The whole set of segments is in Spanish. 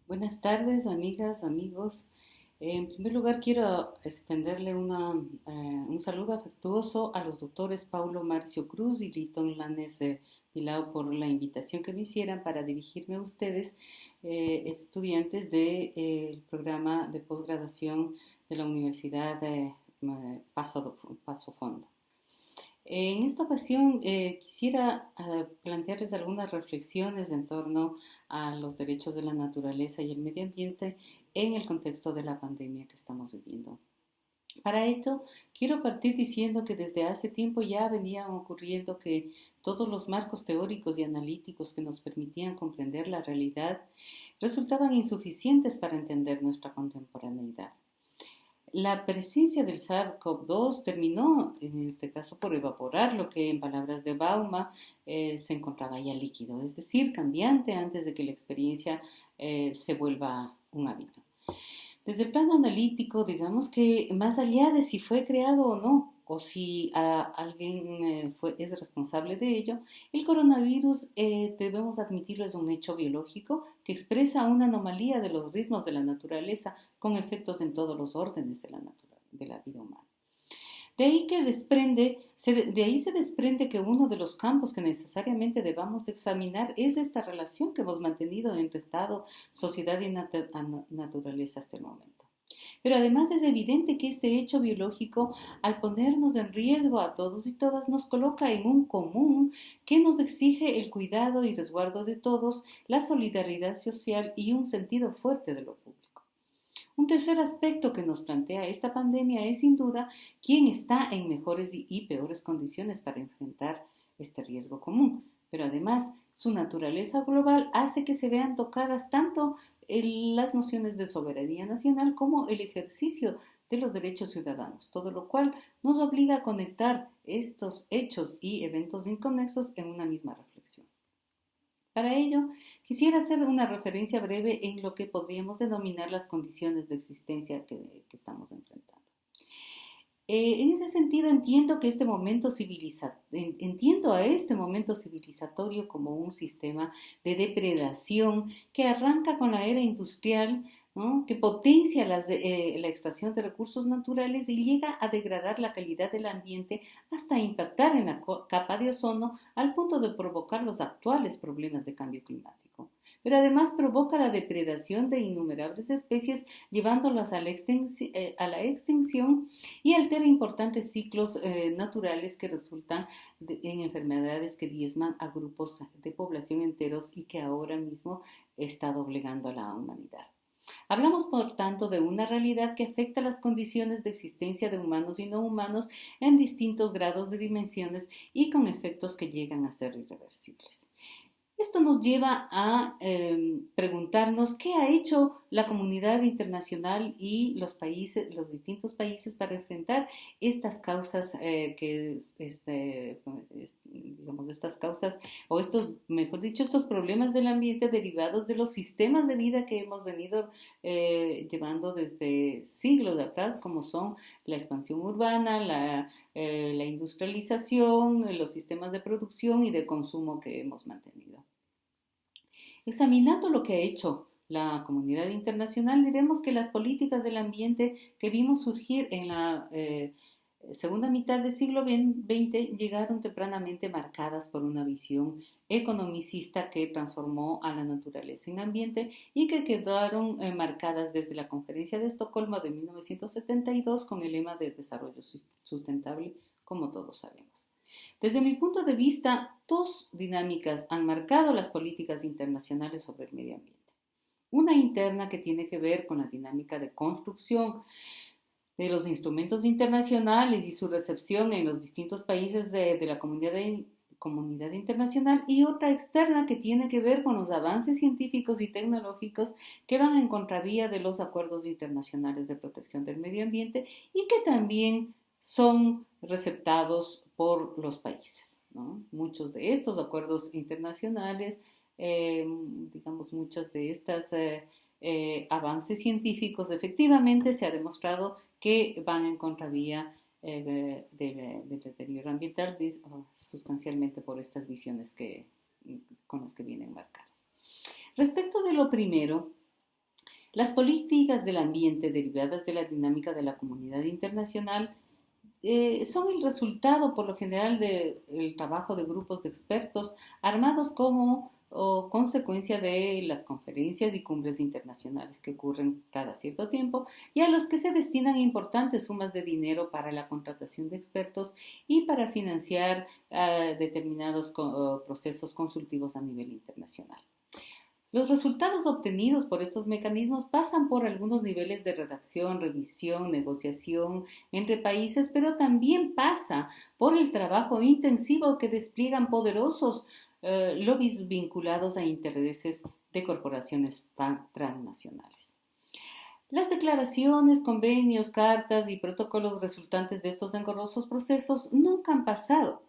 Buenas tardes, amigas, amigos. En primer lugar, quiero extenderle un saludo afectuoso a los doctores Paulo Marcio Cruz y Liton Lanes Pilao por la invitación que me hicieran para dirigirme a ustedes, estudiantes del programa de posgraduación de la Universidad de Paso Fondo. En esta ocasión quisiera plantearles algunas reflexiones en torno a los derechos de la naturaleza y el medio ambiente en el contexto de la pandemia que estamos viviendo. Para ello, quiero partir diciendo que desde hace tiempo ya venían ocurriendo que todos los marcos teóricos y analíticos que nos permitían comprender la realidad resultaban insuficientes para entender nuestra contemporaneidad. La presencia del SARS-CoV-2 terminó, en este caso, por evaporar lo que, en palabras de Bauma, se encontraba ya líquido, es decir, cambiante antes de que la experiencia se vuelva un hábito. Desde el plano analítico, digamos que más allá de si fue creado o no, o si alguien es responsable de ello, el coronavirus, debemos admitirlo, es un hecho biológico que expresa una anomalía de los ritmos de la naturaleza con efectos en todos los órdenes de la vida humana. De ahí se desprende que uno de los campos que necesariamente debamos examinar es esta relación que hemos mantenido entre Estado, sociedad y naturaleza hasta el momento. Pero además es evidente que este hecho biológico, al ponernos en riesgo a todos y todas, nos coloca en un común que nos exige el cuidado y resguardo de todos, la solidaridad social y un sentido fuerte de lo público. Un tercer aspecto que nos plantea esta pandemia es sin duda quién está en mejores y peores condiciones para enfrentar este riesgo común. Pero además, su naturaleza global hace que se vean tocadas tanto las nociones de soberanía nacional como el ejercicio de los derechos ciudadanos, todo lo cual nos obliga a conectar estos hechos y eventos inconexos en una misma reflexión. Para ello, quisiera hacer una referencia breve en lo que podríamos denominar las condiciones de existencia que estamos enfrentando. En ese sentido, entiendo a este momento civilizatorio como un sistema de depredación que arranca con la era industrial, ¿no?, que potencia la extracción de recursos naturales y llega a degradar la calidad del ambiente hasta impactar en la capa de ozono al punto de provocar los actuales problemas de cambio climático. Pero además provoca la depredación de innumerables especies, llevándolas a a la extinción y altera importantes ciclos naturales que resultan en enfermedades que diezman a grupos de población enteros y que ahora mismo está doblegando a la humanidad. Hablamos, por tanto, de una realidad que afecta las condiciones de existencia de humanos y no humanos en distintos grados de dimensiones y con efectos que llegan a ser irreversibles. Esto nos lleva a preguntarnos qué ha hecho la comunidad internacional y los países, los distintos países para enfrentar estas causas digamos, estas causas o estos, mejor dicho, estos problemas del ambiente derivados de los sistemas de vida que hemos venido llevando desde siglos de atrás, como son la expansión urbana, la industrialización, los sistemas de producción y de consumo que hemos mantenido. Examinando lo que ha hecho la comunidad internacional, diremos que las políticas del ambiente que vimos surgir en la segunda mitad del siglo XX llegaron tempranamente marcadas por una visión economicista que transformó a la naturaleza en ambiente y que quedaron marcadas desde la Conferencia de Estocolmo de 1972 con el lema de desarrollo sustentable, como todos sabemos. Desde mi punto de vista, dos dinámicas han marcado las políticas internacionales sobre el medio ambiente. Una interna que tiene que ver con la dinámica de construcción de los instrumentos internacionales y su recepción en los distintos países de la comunidad internacional, y otra externa que tiene que ver con los avances científicos y tecnológicos que van en contravía de los acuerdos internacionales de protección del medio ambiente y que también son receptados por los países, ¿no? Muchos de estos acuerdos internacionales, digamos, muchos de estos avances científicos, efectivamente se ha demostrado que van en contravía del deterioro ambiental sustancialmente por estas visiones con las que vienen marcadas. Respecto de lo primero, Las políticas del ambiente derivadas de la dinámica de la comunidad internacional son el resultado, por lo general, del trabajo de grupos de expertos armados como consecuencia de las conferencias y cumbres internacionales que ocurren cada cierto tiempo y a los que se destinan importantes sumas de dinero para la contratación de expertos y para financiar determinados procesos consultivos a nivel internacional. Los resultados obtenidos por estos mecanismos pasan por algunos niveles de redacción, revisión, negociación entre países, pero también pasa por el trabajo intensivo que despliegan poderosos lobbies vinculados a intereses de corporaciones transnacionales. Las declaraciones, convenios, cartas y protocolos resultantes de estos engorrosos procesos nunca han pasado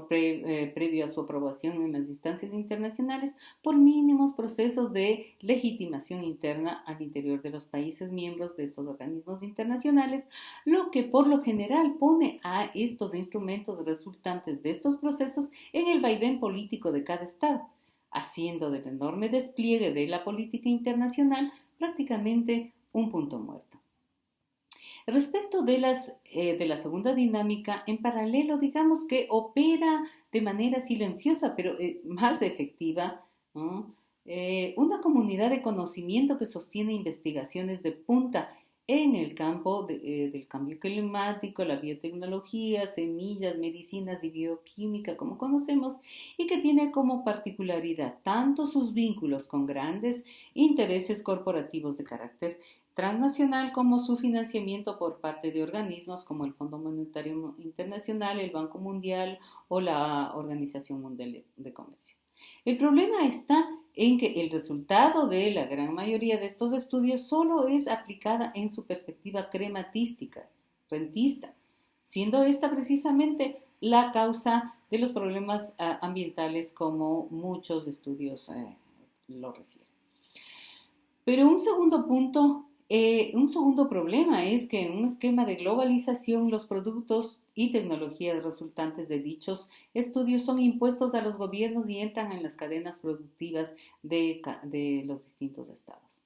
previo a su aprobación en las instancias internacionales, por mínimos procesos de legitimación interna al interior de los países miembros de estos organismos internacionales, lo que por lo general pone a estos instrumentos resultantes de estos procesos en el vaivén político de cada Estado, haciendo del enorme despliegue de la política internacional prácticamente un punto muerto. Respecto de la segunda dinámica, en paralelo, digamos que opera de manera silenciosa, pero más efectiva, ¿no? Una comunidad de conocimiento que sostiene investigaciones de punta en el campo del cambio climático, la biotecnología, semillas, medicinas y bioquímica, como conocemos, y que tiene como particularidad tanto sus vínculos con grandes intereses corporativos de carácter transnacional como su financiamiento por parte de organismos como el Fondo Monetario Internacional, el Banco Mundial o la Organización Mundial de Comercio. El problema está en que el resultado de la gran mayoría de estos estudios solo es aplicada en su perspectiva crematística, rentista, siendo esta precisamente la causa de los problemas ambientales como muchos estudios lo refieren. Pero un segundo problema es que en un esquema de globalización los productos y tecnologías resultantes de dichos estudios son impuestos a los gobiernos y entran en las cadenas productivas de los distintos estados.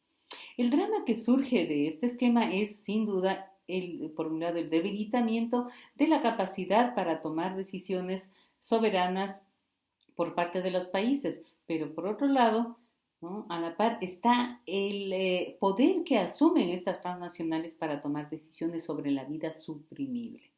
El drama que surge de este esquema es, sin duda, por un lado, el debilitamiento de la capacidad para tomar decisiones soberanas por parte de los países, pero por otro lado, ¿no? A la par está el poder que asumen estas transnacionales para tomar decisiones sobre la vida suprimible.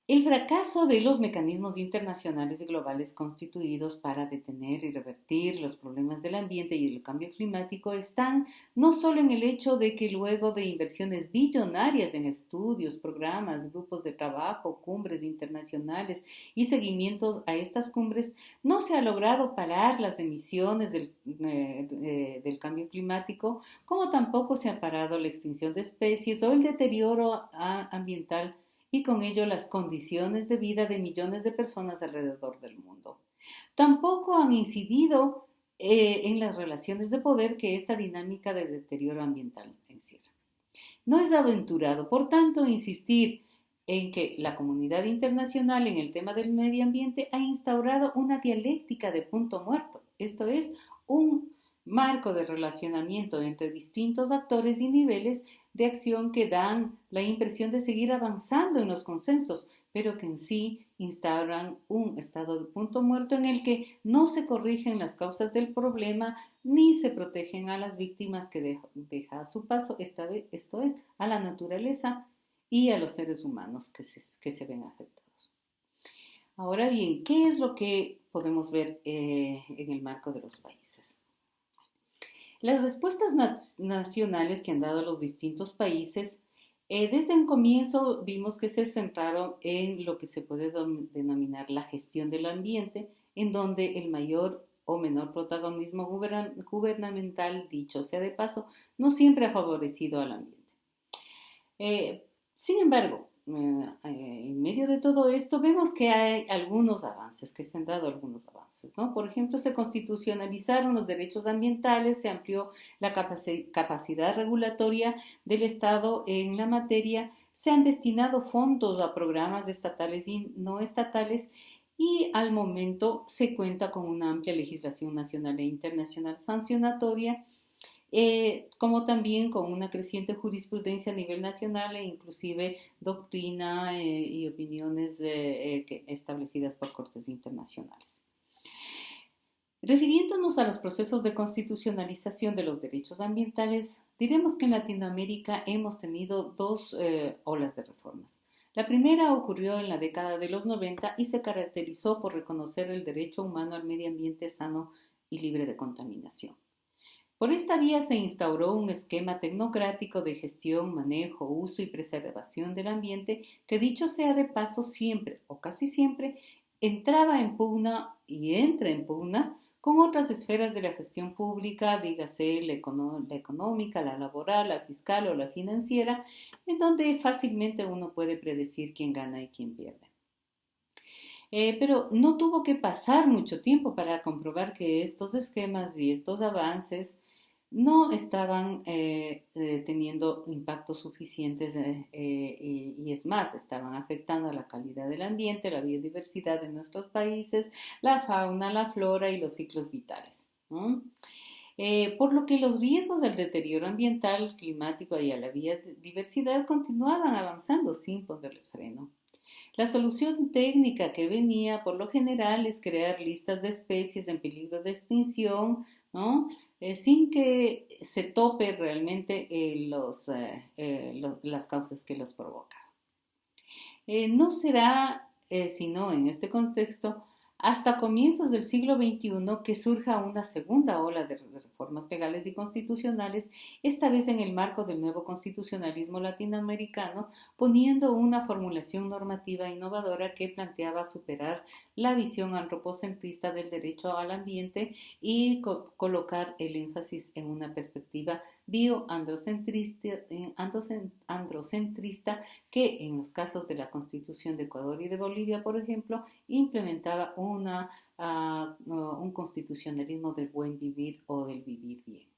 El fracaso de los mecanismos internacionales y globales constituidos para detener y revertir los problemas del ambiente y el cambio climático están no solo en el hecho de que luego de inversiones billonarias en estudios, programas, grupos de trabajo, cumbres internacionales y seguimientos a estas cumbres, no se ha logrado parar las emisiones del cambio climático, como tampoco se ha parado la extinción de especies o el deterioro ambiental y con ello las condiciones de vida de millones de personas alrededor del mundo. Tampoco han incidido en las relaciones de poder que esta dinámica de deterioro ambiental encierra. No es aventurado, por tanto, insistir en que la comunidad internacional en el tema del medio ambiente ha instaurado una dialéctica de punto muerto, esto es, un marco de relacionamiento entre distintos actores y niveles de acción que dan la impresión de seguir avanzando en los consensos, pero que en sí instauran un estado de punto muerto en el que no se corrigen las causas del problema ni se protegen a las víctimas que deja a su paso, esto es, a la naturaleza y a los seres humanos que se ven afectados. Ahora bien, ¿qué es lo que podemos ver en el marco de los países? Las respuestas nacionales que han dado los distintos países, desde el comienzo vimos que se centraron en lo que se puede denominar la gestión del ambiente, en donde el mayor o menor protagonismo gubernamental, dicho sea de paso, no siempre ha favorecido al ambiente. Sin embargo, en medio de todo esto vemos que hay algunos avances, que se han dado algunos avances, ¿no? Por ejemplo, se constitucionalizaron los derechos ambientales, se amplió la capacidad regulatoria del Estado en la materia, se han destinado fondos a programas estatales y no estatales y al momento se cuenta con una amplia legislación nacional e internacional sancionatoria como también con una creciente jurisprudencia a nivel nacional e inclusive doctrina y opiniones establecidas por cortes internacionales. Refiriéndonos a los procesos de constitucionalización de los derechos ambientales, diremos que en Latinoamérica hemos tenido dos olas de reformas. La primera ocurrió en la década de los 90 y se caracterizó por reconocer el derecho humano al medio ambiente sano y libre de contaminación. Por esta vía se instauró un esquema tecnocrático de gestión, manejo, uso y preservación del ambiente que, dicho sea de paso, siempre o casi siempre entraba en pugna y entra en pugna con otras esferas de la gestión pública, dígase la económica, la laboral, la fiscal o la financiera, en donde fácilmente uno puede predecir quién gana y quién pierde. Pero no tuvo que pasar mucho tiempo para comprobar que estos esquemas y estos avances no estaban teniendo impactos suficientes y es más, estaban afectando a la calidad del ambiente, la biodiversidad de nuestros países, la fauna, la flora y los ciclos vitales, ¿no? Por lo que los riesgos del deterioro ambiental, climático y a la biodiversidad continuaban avanzando sin ponerles freno. La solución técnica que venía por lo general es crear listas de especies en peligro de extinción, ¿no? Sin que se tope realmente las causas que los provocan. No será, sino en este contexto, hasta comienzos del siglo XXI que surja una segunda ola de reformas legales y constitucionales, esta vez en el marco del nuevo constitucionalismo latinoamericano, poniendo una formulación normativa innovadora que planteaba superar la visión antropocentrista del derecho al ambiente y colocar el énfasis en una perspectiva bioandrocentrista que en los casos de la Constitución de Ecuador y de Bolivia, por ejemplo, implementaba un constitucionalismo del buen vivir o del vivir bien.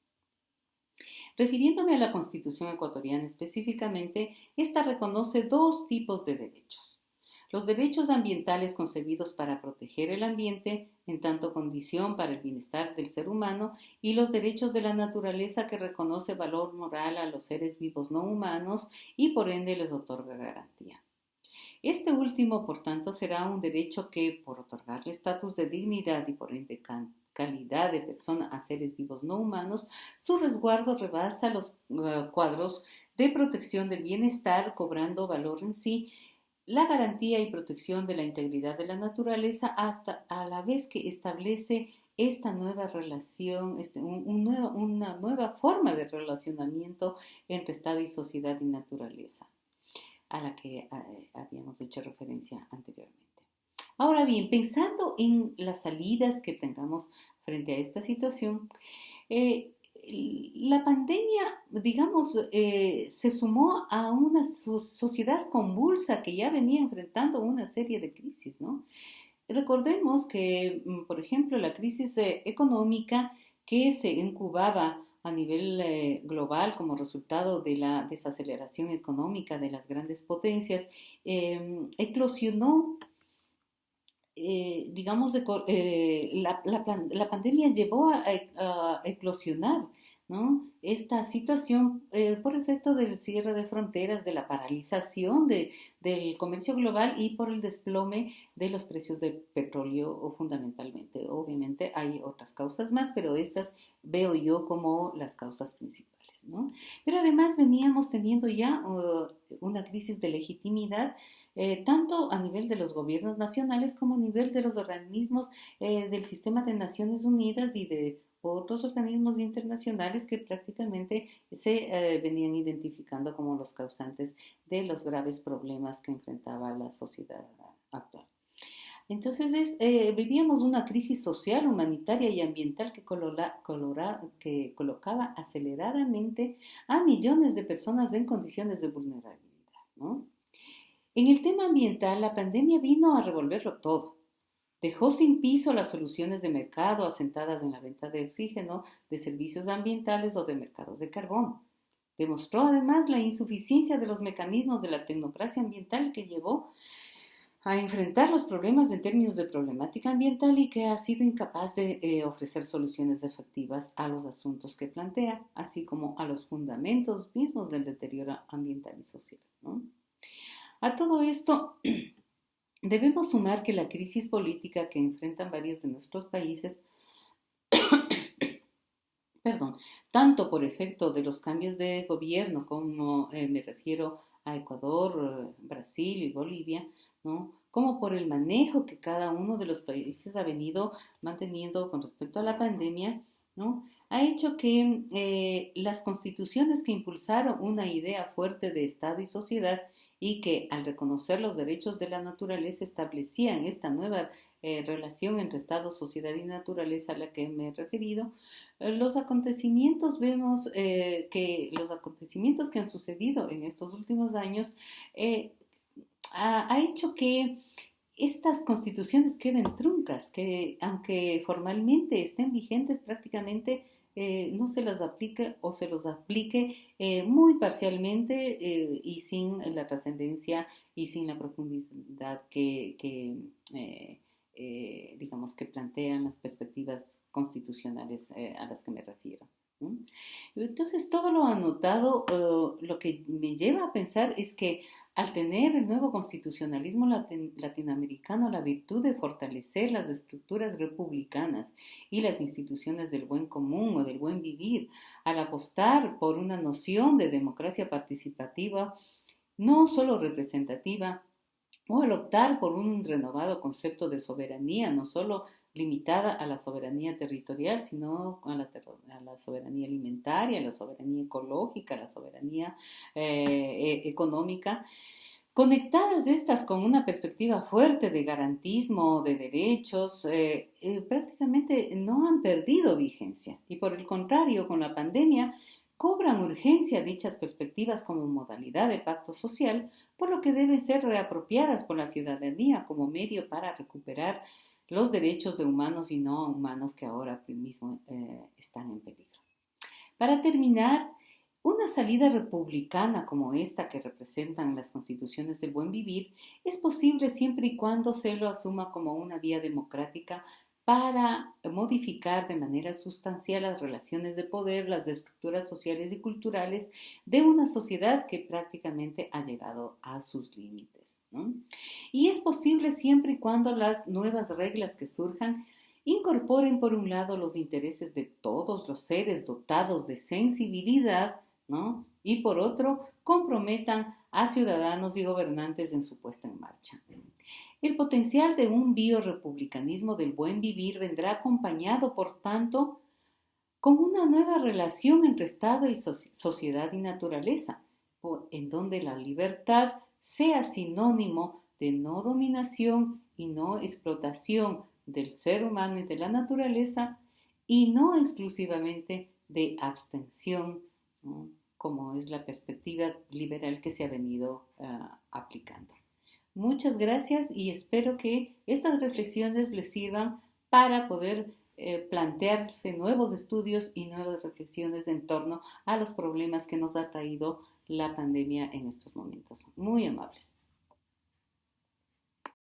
Refiriéndome a la Constitución ecuatoriana específicamente, esta reconoce dos tipos de derechos. Los derechos ambientales concebidos para proteger el ambiente en tanto condición para el bienestar del ser humano y los derechos de la naturaleza que reconoce valor moral a los seres vivos no humanos y por ende les otorga garantía. Este último, por tanto, será un derecho que, por otorgarle estatus de dignidad y por ende calidad de persona a seres vivos no humanos, su resguardo rebasa los cuadros de protección del bienestar, cobrando valor en sí la garantía y protección de la integridad de la naturaleza hasta a la vez que establece esta nueva relación, una nueva forma de relacionamiento entre Estado y sociedad y naturaleza, a la que habíamos hecho referencia anteriormente. Ahora bien, pensando en las salidas que tengamos frente a esta situación, la pandemia, digamos, se sumó a una sociedad convulsa que ya venía enfrentando una serie de crisis, ¿no? Recordemos que, por ejemplo, la crisis económica que se incubaba a nivel global como resultado de la desaceleración económica de las grandes potencias, eclosionó digamos, la pandemia llevó a eclosionar, ¿no? Esta situación por efecto del cierre de fronteras, de la paralización del comercio global y por el desplome de los precios del petróleo fundamentalmente. Obviamente hay otras causas más, pero estas veo yo como las causas principales, ¿no? Pero además veníamos teniendo ya una crisis de legitimidad tanto a nivel de los gobiernos nacionales como a nivel de los organismos del sistema de Naciones Unidas y de otros organismos internacionales que prácticamente se venían identificando como los causantes de los graves problemas que enfrentaba la sociedad actual. Entonces vivíamos una crisis social, humanitaria y ambiental que colocaba aceleradamente a millones de personas en condiciones de vulnerabilidad, ¿no? En el tema ambiental, la pandemia vino a revolverlo todo. Dejó sin piso las soluciones de mercado asentadas en la venta de oxígeno, de servicios ambientales o de mercados de carbono. Demostró además la insuficiencia de los mecanismos de la tecnocracia ambiental que llevó a enfrentar los problemas en términos de problemática ambiental y que ha sido incapaz de ofrecer soluciones efectivas a los asuntos que plantea, así como a los fundamentos mismos del deterioro ambiental y social, ¿no? A todo esto debemos sumar que la crisis política que enfrentan varios de nuestros países, perdón, tanto por efecto de los cambios de gobierno, como me refiero a Ecuador, Brasil y Bolivia, ¿no? Como por el manejo que cada uno de los países ha venido manteniendo con respecto a la pandemia, ¿no? Ha hecho que las constituciones que impulsaron una idea fuerte de Estado y sociedad y que al reconocer los derechos de la naturaleza establecían esta nueva relación entre Estado, sociedad y naturaleza a la que me he referido, los acontecimientos, vemos que los acontecimientos que han sucedido en estos últimos años eh, ha hecho que estas constituciones queden truncas, que aunque formalmente estén vigentes, prácticamente no se las aplique o se los aplique muy parcialmente y sin la trascendencia y sin la profundidad digamos, que plantean las perspectivas constitucionales a las que me refiero, ¿no? Entonces, todo lo anotado, lo que me lleva a pensar es que al tener el nuevo constitucionalismo latinoamericano la virtud de fortalecer las estructuras republicanas y las instituciones del buen común o del buen vivir, al apostar por una noción de democracia participativa, no solo representativa, o al optar por un renovado concepto de soberanía, no solo limitada a la soberanía territorial, sino a la soberanía alimentaria, a la soberanía ecológica, a la soberanía económica, conectadas estas con una perspectiva fuerte de garantismo de derechos, prácticamente no han perdido vigencia y por el contrario, con la pandemia, cobran urgencia dichas perspectivas como modalidad de pacto social, por lo que deben ser reapropiadas por la ciudadanía como medio para recuperar los derechos de humanos y no humanos que ahora mismo están en peligro. Para terminar, una salida republicana como esta que representan las constituciones del buen vivir es posible siempre y cuando se lo asuma como una vía democrática para modificar de manera sustancial las relaciones de poder, las estructuras sociales y culturales de una sociedad que prácticamente ha llegado a sus límites, ¿no? Y es posible siempre y cuando las nuevas reglas que surjan incorporen por un lado los intereses de todos los seres dotados de sensibilidad, ¿no? Y por otro, comprometan a ciudadanos y gobernantes en su puesta en marcha. El potencial de un biorepublicanismo del buen vivir vendrá acompañado, por tanto, con una nueva relación entre Estado y sociedad y naturaleza, en donde la libertad sea sinónimo de no dominación y no explotación del ser humano y de la naturaleza y no exclusivamente de abstención, ¿no? Como es la perspectiva liberal que se ha venido aplicando. Muchas gracias y espero que estas reflexiones les sirvan para poder plantearse nuevos estudios y nuevas reflexiones en torno a los problemas que nos ha traído la pandemia en estos momentos. Muy amables.